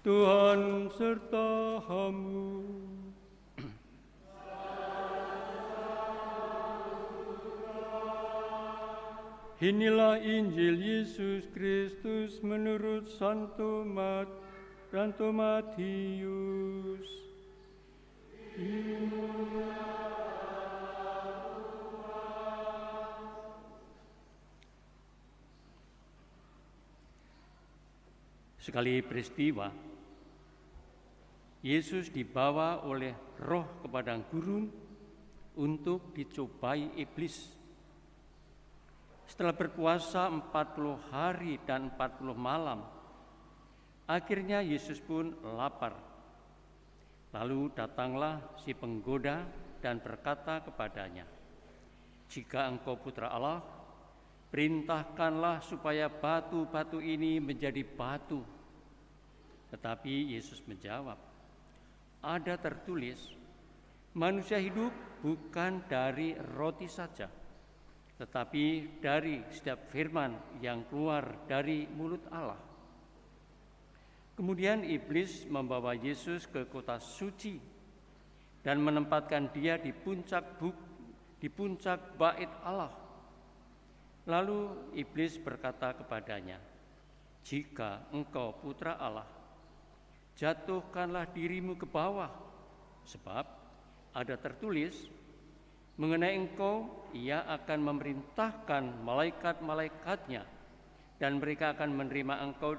Tuhan sertamu. Inilah Injil Yesus Kristus menurut Santo Matius. Sekali peristiwa, Yesus dibawa oleh roh ke padang gurun untuk dicobai iblis. Setelah berpuasa 40 hari dan 40 malam, akhirnya Yesus pun lapar. Lalu datanglah si penggoda dan berkata kepadanya, "Jika engkau putra Allah, perintahkanlah supaya batu-batu ini menjadi batu." Tetapi Yesus menjawab, "Ada tertulis, manusia hidup bukan dari roti saja, tetapi dari setiap firman yang keluar dari mulut Allah." Kemudian iblis membawa Yesus ke kota suci dan menempatkan dia di puncak bait Allah. Lalu iblis berkata kepadanya, "Jika engkau putra Allah, jatuhkanlah dirimu ke bawah, sebab ada tertulis, mengenai engkau ia akan memerintahkan malaikat-malaikatnya, dan mereka akan menerima engkau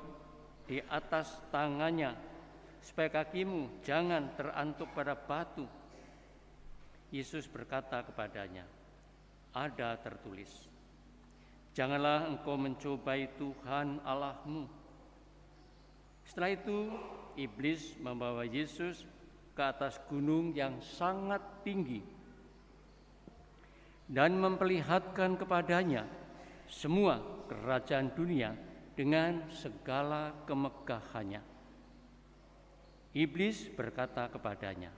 di atas tangannya, supaya kakimu jangan terantuk pada batu." Yesus berkata kepadanya, "Ada tertulis, janganlah engkau mencobai Tuhan Allahmu." Setelah itu, iblis membawa Yesus ke atas gunung yang sangat tinggi dan memperlihatkan kepadanya semua kerajaan dunia dengan segala kemegahannya. Iblis berkata kepadanya,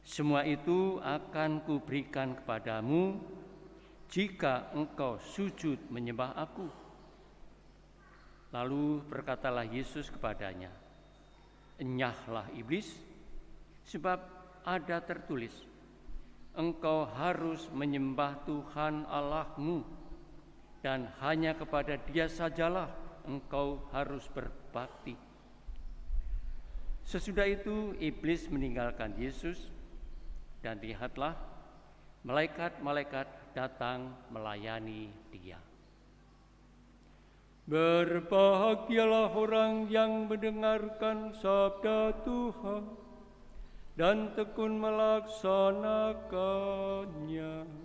"Semua itu akan kuberikan kepadamu jika engkau sujud menyembah aku." Lalu berkatalah Yesus kepadanya, "Enyahlah iblis, sebab ada tertulis, engkau harus menyembah Tuhan Allahmu, dan hanya kepada Dia sajalah engkau harus berbakti." Sesudah itu iblis meninggalkan Yesus, dan lihatlah malaikat-malaikat datang melayani Dia. Berbahagialah orang yang mendengarkan sabda Tuhan dan tekun melaksanakannya.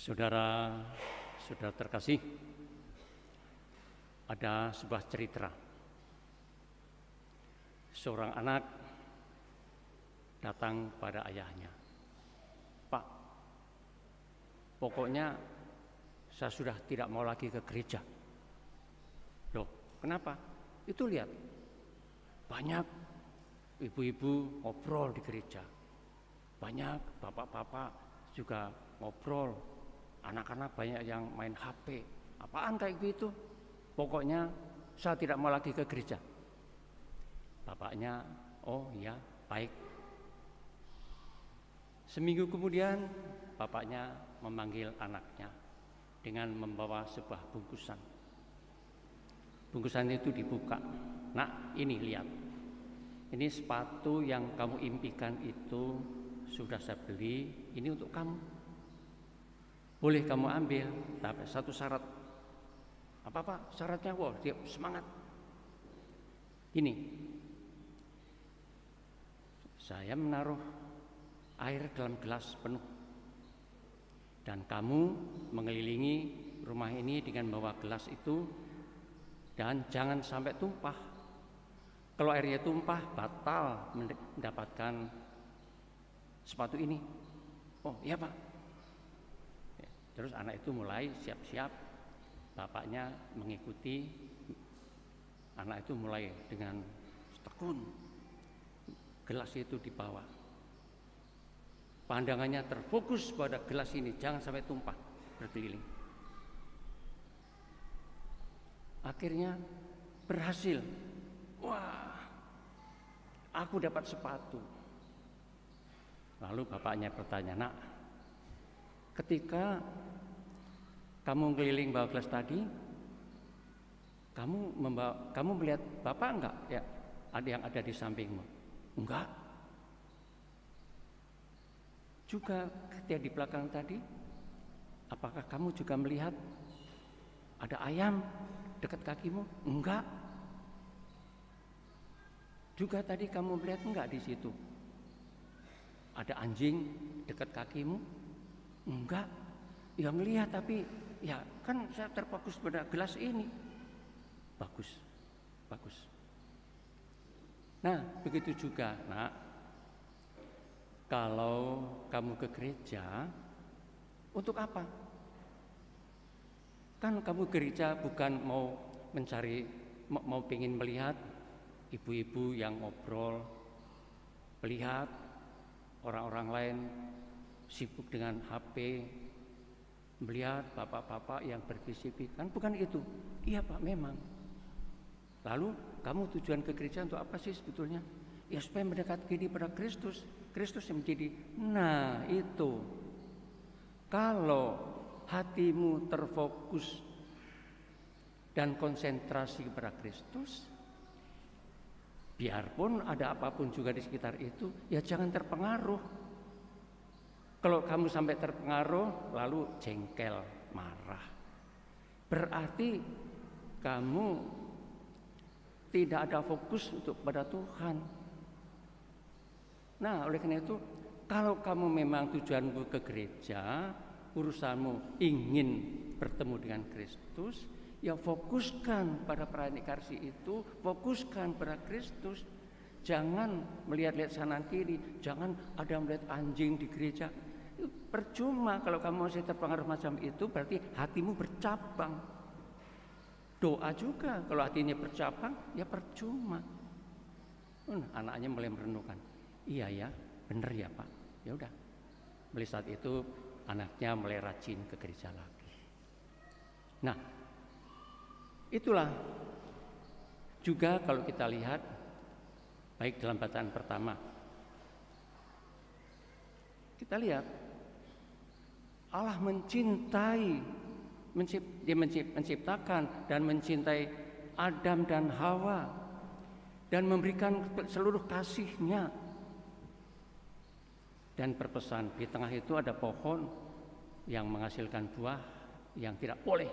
Saudara terkasih, ada sebuah cerita. Seorang anak datang pada ayahnya, "Pak, pokoknya saya sudah tidak mau lagi ke gereja." "Loh, kenapa?" "Itu lihat, banyak ibu-ibu ngobrol di gereja, banyak bapak-bapak juga ngobrol, anak-anak banyak yang main HP. Apaan kayak gitu? Pokoknya saya tidak mau lagi ke gereja." Bapaknya, "Oh iya, baik." Seminggu kemudian bapaknya memanggil anaknya dengan membawa sebuah bungkusan. Bungkusan itu dibuka. "Nak, ini lihat. Ini sepatu yang kamu impikan itu sudah saya beli, ini untuk kamu. Boleh kamu ambil, tapi satu syarat." "Apa Pak syaratnya?" "Wah, dia semangat. Ini, saya menaruh air dalam gelas penuh, dan kamu mengelilingi rumah ini dengan membawa gelas itu, dan jangan sampai tumpah. Kalau airnya tumpah, batal mendapatkan sepatu ini. Oh iya Pak. Terus anak itu mulai siap-siap, bapaknya mengikuti. Anak itu mulai dengan tekun, gelas itu dibawa. Pandangannya terfokus pada gelas ini, jangan sampai tumpah berkeliling. Akhirnya berhasil. Wah, aku dapat sepatu. Lalu bapaknya bertanya, nak, ketika kamu keliling bawa gelas tadi, kamu melihat bapak enggak? Ya, ada yang ada di sampingmu. Enggak. Juga ketika di belakang tadi, apakah kamu juga melihat ada ayam dekat kakimu? Enggak. Juga tadi kamu melihat enggak di situ? Ada anjing dekat kakimu? Enggak. Ya melihat, tapi ya kan saya terfokus pada gelas ini. Bagus. Nah, begitu juga, nak. Kalau kamu ke gereja, untuk apa? Kan kamu gereja bukan mau mencari, mau pengen melihat ibu-ibu yang ngobrol, melihat orang-orang lain sibuk dengan HP, melihat bapak-bapak yang berbisik, kan bukan itu. Iya Pak, memang. Lalu kamu tujuan ke gereja untuk apa sih sebetulnya? Ya supaya mendekat diri pada Kristus. Kristus yang menjadi. Nah itu, kalau hatimu terfokus dan konsentrasi kepada Kristus, biarpun ada apapun juga di sekitar itu, ya jangan terpengaruh. Kalau kamu sampai terpengaruh lalu jengkel, marah, berarti kamu tidak ada fokus untuk pada Tuhan. Nah, oleh karena itu, kalau kamu memang tujuanmu ke gereja, urusanmu ingin bertemu dengan Kristus, ya fokuskan pada perayaan Ekaristi itu, fokuskan pada Kristus. Jangan melihat-lihat kanan kiri, jangan ada melihat anjing di gereja. Percuma kalau kamu masih terpengaruh macam itu, berarti hatimu bercabang. Doa juga kalau hatinya bercabang, ya percuma. Anaknya mulai merenungkan, iya ya, benar ya Pak. Ya udah. Mulai saat itu anaknya mulai rajin ke gereja lagi. Nah, itulah juga kalau kita lihat baik dalam bacaan pertama, kita lihat Allah dia menciptakan dan mencintai Adam dan Hawa dan memberikan seluruh kasih-Nya. Dan berpesan di tengah itu ada pohon yang menghasilkan buah yang tidak boleh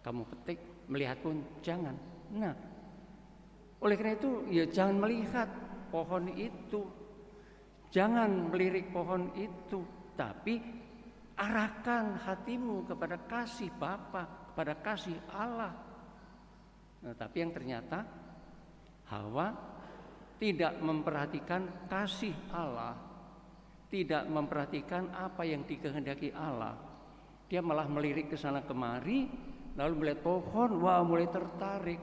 kamu petik, melihat pun jangan. Nah, oleh karena itu ya jangan melihat pohon itu, jangan melirik pohon itu, tapi arahkan hatimu kepada kasih Bapa, kepada kasih Allah. Nah, tapi yang ternyata Hawa tidak memperhatikan kasih Allah, tidak memperhatikan apa yang dikehendaki Allah. Dia malah melirik ke sana kemari, lalu melihat pohon, wah mulai tertarik.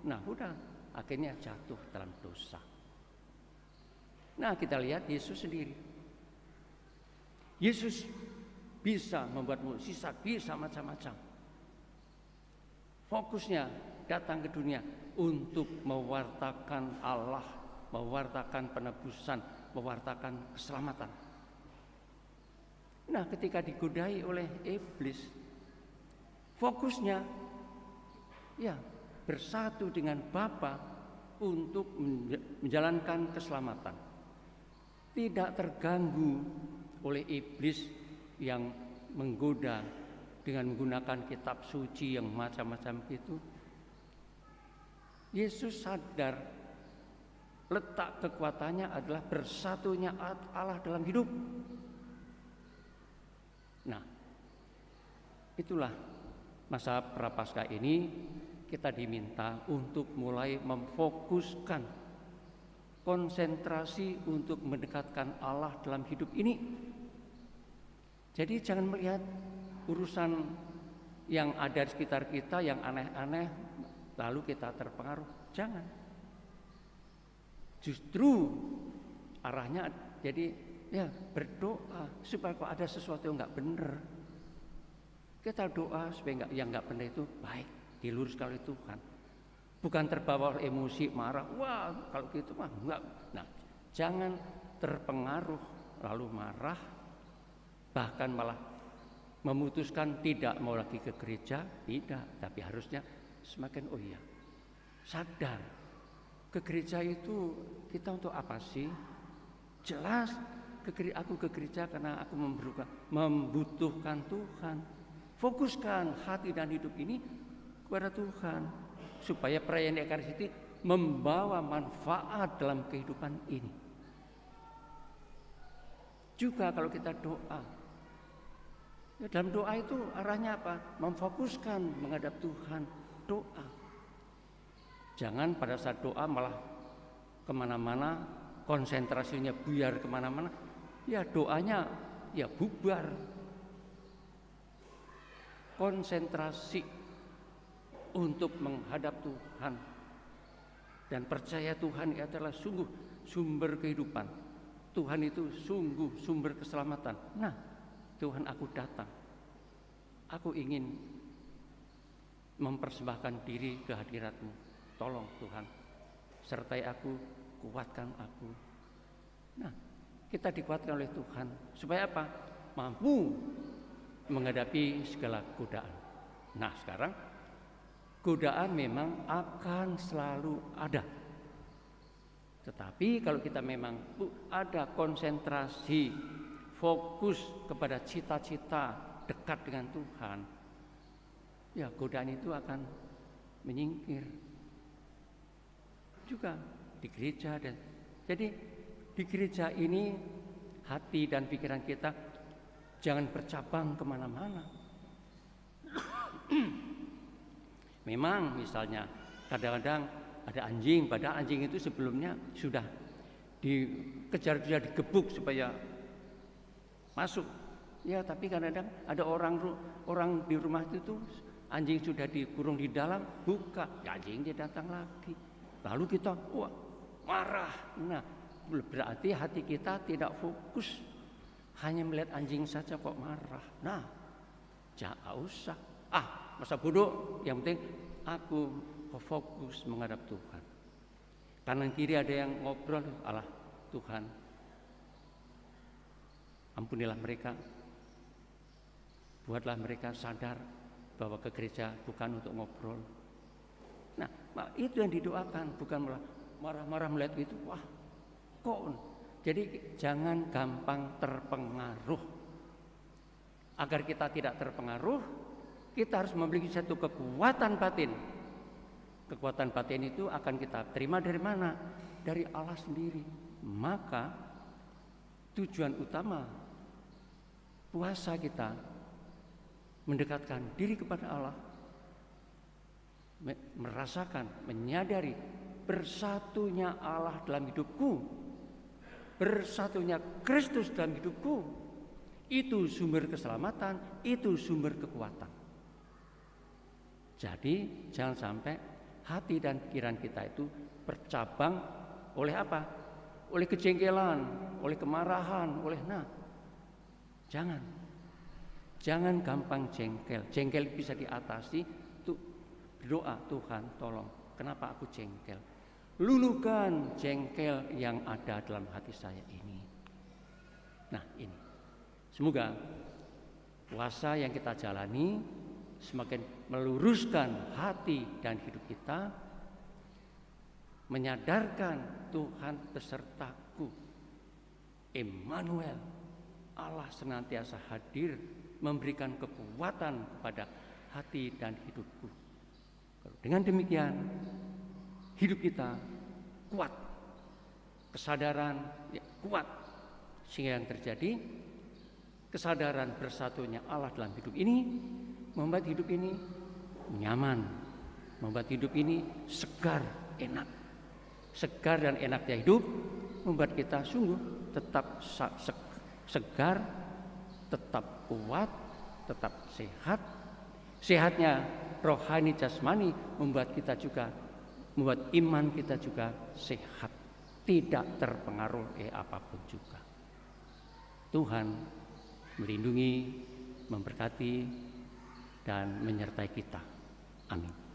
Nah, udah akhirnya jatuh dalam dosa. Nah, kita lihat Yesus sendiri. Yesus bisa membuat mukjizat, bisa macam-macam. Fokusnya datang ke dunia untuk mewartakan Allah, mewartakan penebusan, mewartakan keselamatan. Nah, ketika digodai oleh iblis, fokusnya ya bersatu dengan Bapa untuk menjalankan keselamatan. Tidak terganggu oleh iblis yang menggoda dengan menggunakan kitab suci yang macam-macam itu. Yesus sadar letak kekuatannya adalah bersatunya Allah dalam hidup. Nah, itulah masa Prapaskah ini kita diminta untuk mulai memfokuskan konsentrasi untuk mendekatkan Allah dalam hidup ini. Jadi jangan melihat urusan yang ada di sekitar kita yang aneh-aneh lalu kita terpengaruh. Jangan. Justru arahnya jadi ya berdoa supaya kalau ada sesuatu yang nggak benar, kita doa supaya yang nggak benar itu baik, diluruskan oleh Tuhan. Bukan terbawa oleh emosi, marah. Wah, kalau gitu mah enggak. Nah, jangan terpengaruh lalu marah, bahkan malah memutuskan tidak mau lagi ke gereja. Tidak, tapi harusnya semakin oh iya, sadar ke gereja itu kita untuk apa sih? Jelas aku ke gereja karena aku membutuhkan Tuhan. Fokuskan hati dan hidup ini kepada Tuhan supaya perayaan Ekaristi membawa manfaat dalam kehidupan ini. Juga kalau kita doa, ya dalam doa itu arahnya apa? Memfokuskan menghadap Tuhan, doa. Jangan pada saat doa malah kemana-mana, konsentrasinya buyar kemana-mana. Ya doanya ya bubar. Konsentrasi untuk menghadap Tuhan dan percaya Tuhan adalah sungguh sumber kehidupan. Tuhan itu sungguh sumber keselamatan. Nah, Tuhan, aku datang. Aku ingin mempersembahkan diri ke hadirat-Mu. Tolong Tuhan, sertai aku, kuatkan aku. Nah, kita dikuatkan oleh Tuhan supaya apa? Mampu menghadapi segala godaan. Nah, sekarang godaan memang akan selalu ada. Tetapi kalau kita memang ada konsentrasi, fokus kepada cita-cita dekat dengan Tuhan, ya godaan itu akan menyingkir. Juga di gereja jadi di gereja ini hati dan pikiran kita jangan bercabang kemana-mana. Memang misalnya kadang-kadang ada anjing, padahal anjing itu sebelumnya sudah dikejar-kejar, digebuk supaya masuk. Ya, tapi kadang-kadang ada orang di rumah itu anjing sudah dikurung di dalam, buka, ya anjing dia datang lagi. Lalu kita marah. Nah, berarti hati kita tidak fokus, hanya melihat anjing saja kok marah. Nah, jangan usah. Masa bodoh, yang penting aku fokus menghadap Tuhan. Kanan kiri ada yang ngobrol, Allah Tuhan, ampunilah mereka, buatlah mereka sadar bahwa ke gereja bukan untuk ngobrol. Nah, itu yang didoakan, bukan marah-marah melihat itu. Wah, kok. Jadi jangan gampang terpengaruh. Agar kita tidak terpengaruh, kita harus memiliki satu kekuatan batin. Kekuatan batin itu akan kita terima dari mana? Dari Allah sendiri. Maka tujuan utama puasa kita mendekatkan diri kepada Allah, merasakan, menyadari bersatunya Allah dalam hidupku, bersatunya Kristus dalam hidupku. Itu sumber keselamatan, itu sumber kekuatan. Jadi jangan sampai hati dan pikiran kita itu bercabang oleh apa? Oleh kejengkelan, oleh kemarahan, jangan gampang jengkel. Jengkel bisa diatasi. Berdoa, Tuhan tolong, kenapa aku jengkel? Luluhkan jengkel yang ada dalam hati saya ini. Nah, ini semoga puasa yang kita jalani semakin meluruskan hati dan hidup kita, menyadarkan Tuhan besertaku, Immanuel, Allah senantiasa hadir memberikan kekuatan kepada hati dan hidupku. Dengan demikian hidup kita kuat, kesadaran kuat, sehingga yang terjadi kesadaran bersatunya Allah dalam hidup ini membuat hidup ini nyaman, membuat hidup ini segar, enak, segar dan enaknya hidup membuat kita sungguh tetap segar, tetap kuat, tetap sehat. Sehatnya rohani jasmani membuat iman kita juga sehat, tidak terpengaruh apapun juga. Tuhan melindungi, memberkati, dan menyertai kita. Amin.